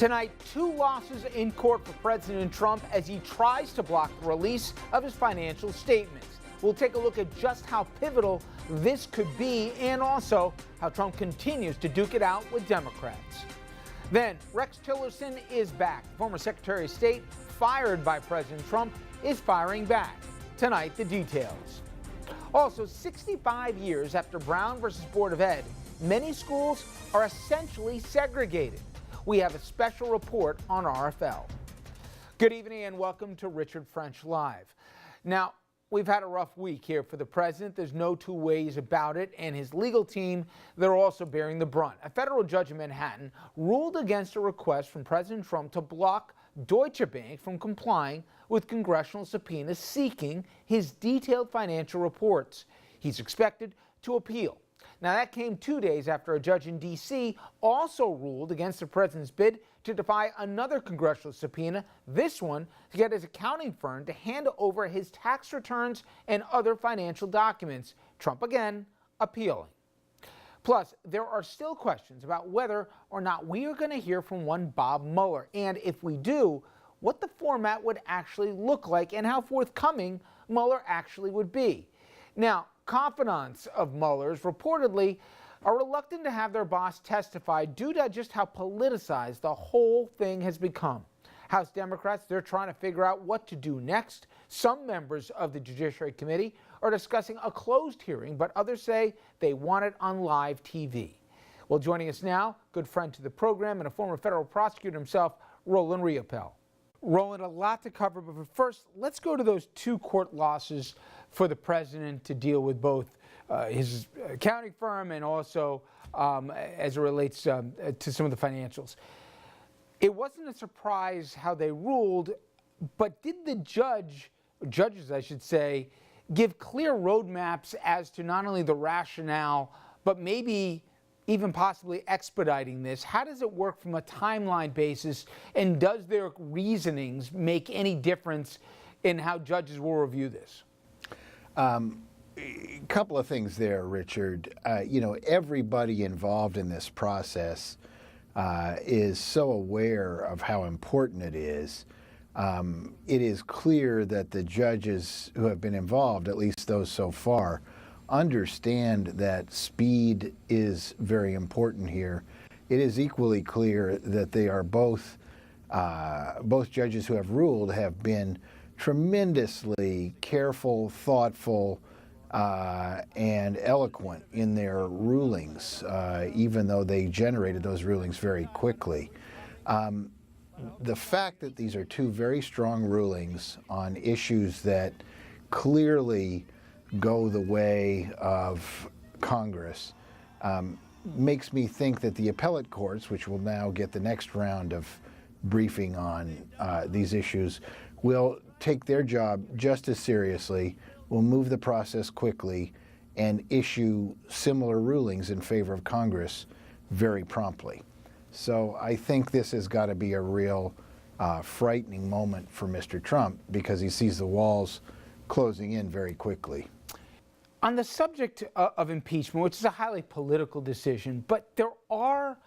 Tonight, 2 losses in court for President Trump as he tries to block the release of his financial statements. We'll take a look at just how pivotal this could be and also how Trump continues to duke it out with Democrats. Then, Rex Tillerson is back. Former Secretary of State, fired by President Trump, is firing back. Tonight, the details. Also, 65 years after Brown versus Board of Ed, many schools are essentially segregated. We have a special report on RFL. Good evening and welcome to Richard French Live. Now, we've had a rough week here for the president. There's no two ways about it. And his legal team, they're also bearing the brunt. A federal judge in Manhattan ruled against a request from President Trump to block Deutsche Bank from complying with congressional subpoenas seeking his detailed financial reports. He's expected to appeal. Now, that came 2 days after a judge in D.C. also ruled against the president's bid to defy another congressional subpoena, this one to get his accounting firm to hand over his tax returns and other financial documents. Trump again appealing. Plus, there are still questions about whether or not we are going to hear from one Bob Mueller, and if we do, what the format would actually look like and how forthcoming Mueller actually would be. Now, confidants of Mueller's reportedly are reluctant to have their boss testify due to just how politicized the whole thing has become. House Democrats, they're trying to figure out what to do next. Some members of the Judiciary Committee are discussing a closed hearing, but others say they want it on live TV. Well, joining us now, good friend to the program and a former federal prosecutor himself, Roland Riopelle. Roland, a lot to cover, but first, let's go to those 2 court losses for the president to deal with both his accounting firm and also as it relates to some of the financials. It wasn't a surprise how they ruled, but did the judges, I should say, give clear roadmaps as to not only the rationale, but maybe even possibly expediting this? How does it work from a timeline basis, and does their reasonings make any difference in how judges will review this? A couple of things there, Richard. Everybody involved in this process is so aware of how important it is. It is clear that the judges who have been involved, at least those so far, understand that speed is very important here. It is equally clear that they are both judges who have ruled have been tremendously careful, thoughtful, and eloquent in their rulings, even though they generated those rulings very quickly. The fact that these are 2 very strong rulings on issues that clearly go the way of Congress makes me think that the appellate courts, which will now get the next round of briefing on these issues, will take their job just as seriously, will move the process quickly, and issue similar rulings in favor of Congress very promptly. So I think this has got to be a real frightening moment for Mr. Trump because he sees the walls closing in very quickly. On the subject of impeachment, which is a highly political decision, but there are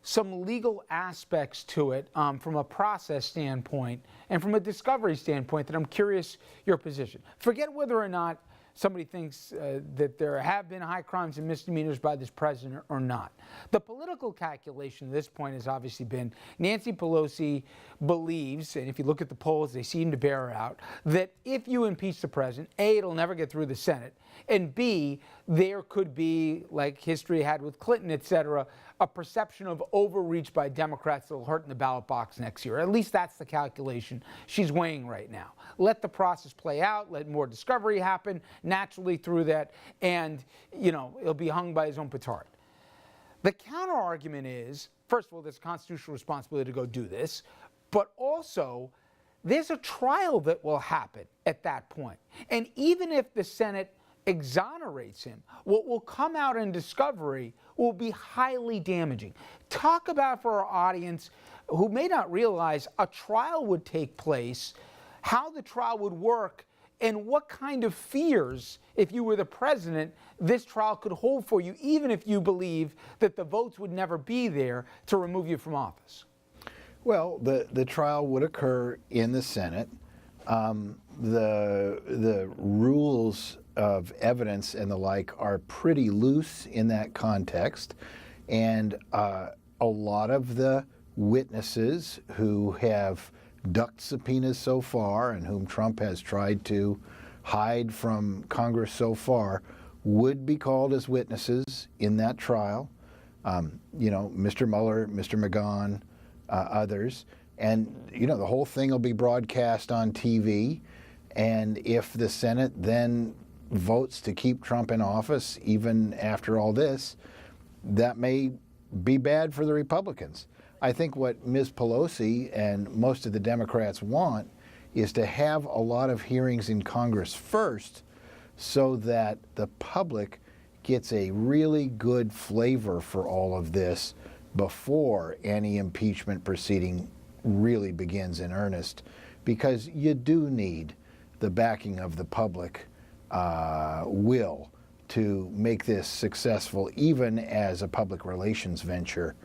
some legal aspects to it from a process standpoint and from a discovery standpoint that I'm curious your position. Forget whether or not somebody thinks that there have been high crimes and misdemeanors by this president or not. The political calculation at this point has obviously been Nancy Pelosi believes, and if you look at the polls, they seem to bear out, that if you impeach the president, A, it'll never get through the Senate, and B, there could be, like history had with Clinton, et cetera, a perception of overreach by Democrats that will hurt in the ballot box next year. At least that's the calculation she's weighing right now. Let the process play out, let more discovery happen naturally through that, and, it'll be hung by his own petard. The counter-argument is, first of all, there's a constitutional responsibility to go do this, but also there's a trial that will happen at that point. And even if the Senate exonerates him, what will come out in discovery will be highly damaging. Talk about, for our audience who may not realize a trial would take place, how the trial would work, and what kind of fears, if you were the president, this trial could hold for you, even if you believe that the votes would never be there to remove you from office. Well, the trial would occur in the Senate. The rules of evidence and the like are pretty loose in that context, and a lot of the witnesses who have ducked subpoenas so far and whom Trump has tried to hide from Congress so far would be called as witnesses in that trial. Mr. Muller, Mr. McGahn, others. And, the whole thing will be broadcast on TV. And if the Senate then votes to keep Trump in office, even after all this, that may be bad for the Republicans. I think what Ms. Pelosi and most of the Democrats want is to have a lot of hearings in Congress first so that the public gets a really good flavor for all of this before any impeachment proceeding really begins in earnest, because you do need the backing of the public will to make this successful, even as a public relations venture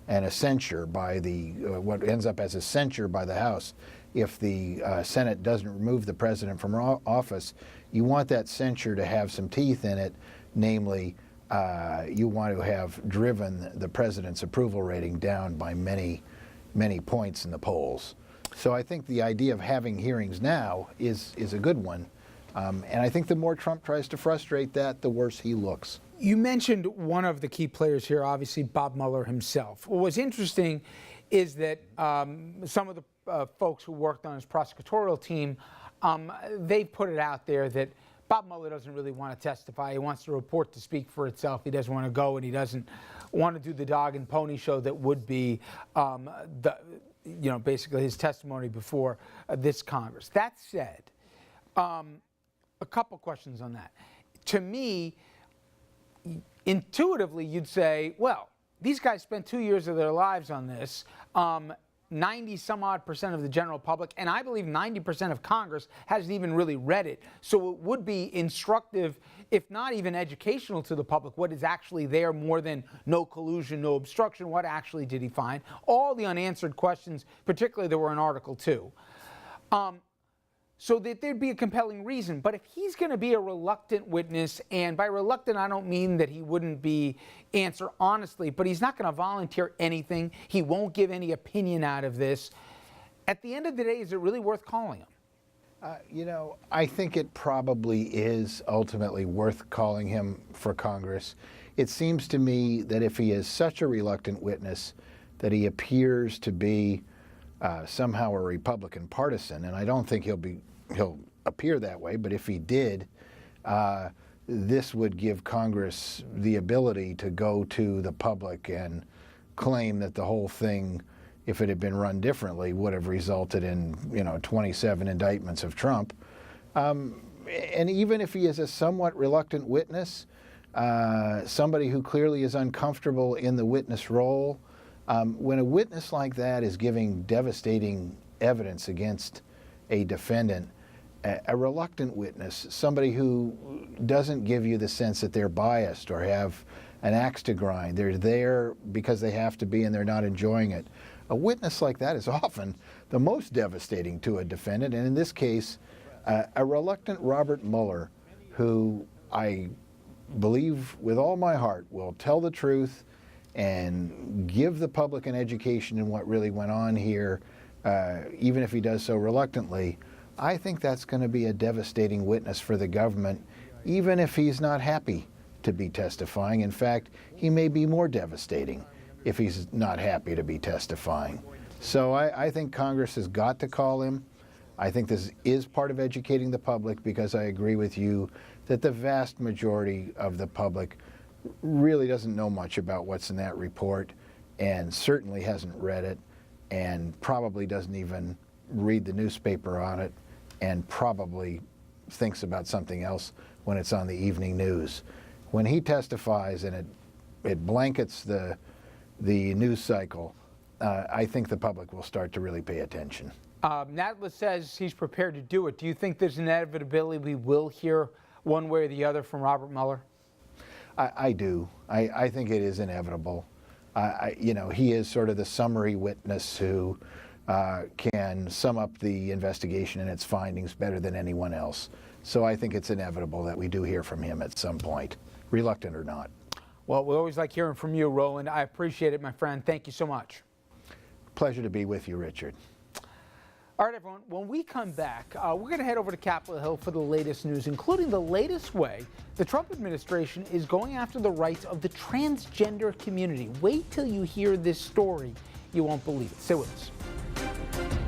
and a censure by what ends up as a censure by the House. If the Senate doesn't remove the president from office, you want that censure to have some teeth in it, namely, you want to have driven the president's approval rating down by many, many points in the polls. So I think the idea of having hearings now is a good one. And I think the more Trump tries to frustrate that, the worse he looks. You mentioned one of the key players here, obviously Bob Mueller himself. What was interesting is that some of the folks who worked on his prosecutorial team, they put it out there that Bob Mueller doesn't really want to testify. He wants the report to speak for itself. He doesn't want to go, and he doesn't want to do the dog and pony show that would be basically his testimony before this Congress. That said, a couple questions on that. To me, intuitively, you'd say, well, these guys spent 2 years of their lives on this. 90-some-odd% of the general public, and I believe 90% of Congress hasn't even really read it. So it would be instructive, if not even educational to the public, what is actually there, more than no collusion, no obstruction. What actually did he find? All the unanswered questions, particularly that were in Article 2. So that there'd be a compelling reason. But if he's going to be a reluctant witness, and by reluctant I don't mean that he wouldn't answer honestly, but he's not going to volunteer anything. He won't give any opinion out of this. At the end of the day, is it really worth calling him? I think it probably is ultimately worth calling him for Congress. It seems to me that if he is such a reluctant witness, that he appears to be somehow a Republican partisan, and I don't think he'll appear that way, but if he did, this would give Congress the ability to go to the public and claim that the whole thing, if it had been run differently, would have resulted in 27 indictments of Trump. And even if he is a somewhat reluctant witness, somebody who clearly is uncomfortable in the witness role, when a witness like that is giving devastating evidence against a defendant, a reluctant witness, somebody who doesn't give you the sense that they're biased or have an axe to grind, they're there because they have to be and they're not enjoying it. A witness like that is often the most devastating to a defendant, and in this case, a reluctant Robert Mueller, who I believe with all my heart will tell the truth and give the public an education in what really went on here, even if he does so reluctantly. I think that's going to be a devastating witness for the government, even if he's not happy to be testifying. In fact, he may be more devastating if he's not happy to be testifying. So I think Congress has got to call him. I think this is part of educating the public, because I agree with you that the vast majority of the public really doesn't know much about what's in that report, and certainly hasn't read it, and probably doesn't even read the newspaper on it, and probably thinks about something else when it's on the evening news. When he testifies and it blankets the news cycle, I think the public will start to really pay attention. Nadler says he's prepared to do it. Do you think there's an inevitability we will hear one way or the other from Robert Mueller? I do. I think it is inevitable. he is sort of the summary witness who can sum up the investigation and its findings better than anyone else. So I think it's inevitable that we do hear from him at some point, reluctant or not. Well, we always like hearing from you, Roland. I appreciate it, my friend. Thank you so much. Pleasure to be with you, Richard. All right, everyone, when we come back, we're going to head over to Capitol Hill for the latest news, including the latest way the Trump administration is going after the rights of the transgender community. Wait till you hear this story. You won't believe it. Stay with us.